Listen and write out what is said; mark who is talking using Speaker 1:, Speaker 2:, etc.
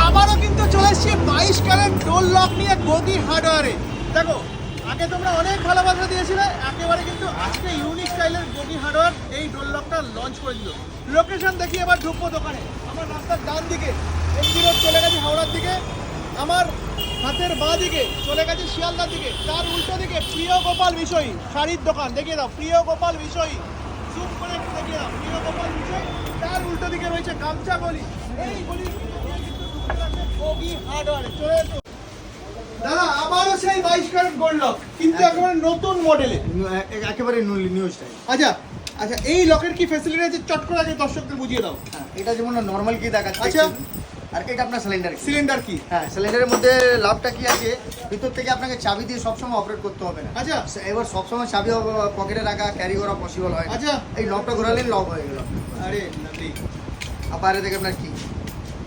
Speaker 1: আবারও কিন্তু চলে এসেছি 22 ক্যারেট ডোর লক নিয়ে গদি হার্ডওয়্যারে। দেখো আগে তোমরা অনেক ভালোবাসা দিয়েছিলে, একেবারে কিন্তু আজকে ইউনিক স্টাইলের গদি হার্ডওয়্যার এই ডোর লকটা লঞ্চ করে দিল। লোকেশন দেখি এবার ঢুকবো দোকানে। আমার রাস্তার ডান দিকে এমজি রোড চলে গেছে হাওড়ার দিকে, আমার হাতের বাঁ দিকে চলে গেছে শিয়ালদার দিকে, তার উল্টো দিকে প্রিয় গোপাল বিষয়ী শাড়ির দোকান, দেখিয়ে দাও প্রিয় গোপাল বিষয়ী, জুম করে একটু দেখিয়ে দাও প্রিয় গোপাল বিষয়ী। তার উল্টো দিকে রয়েছে গামছা গলি, এই গলি গদি হার্ডওয়্যারে চলে এসো। দাদা আবারও সেই 22 ক্যারেট গোল্ড লক, কিন্তু একেবারে নতুন মডেলে,
Speaker 2: একেবারে নিউ স্টাইল।
Speaker 1: আচ্ছা আচ্ছা, এই লকের কি ফ্যাসিলিটি আছে চট করে আগে দর্শকদের বুঝিয়ে দাও।
Speaker 2: এটা যেমন নরমাল কি দেখাচ্ছে,
Speaker 1: আচ্ছা।
Speaker 2: আর এটা আপনার সিলিন্ডার।
Speaker 1: সিলিন্ডার কি?
Speaker 2: হ্যাঁ, সিলিন্ডারের মধ্যে লাভটা কি আছে, ভিতর থেকে আপনাকে চাবি দিয়ে সবসময় অপারেট করতে হবে না।
Speaker 1: আচ্ছা।
Speaker 2: এবার সবসময় চাবি পকেটে রাখা, ক্যারি করা পসিবল হয় না।
Speaker 1: আচ্ছা।
Speaker 2: এই লকটা ঘোরালে লক হয়ে গেল।
Speaker 1: আরে নাকি
Speaker 2: আর বাইরে থেকে আপনার কি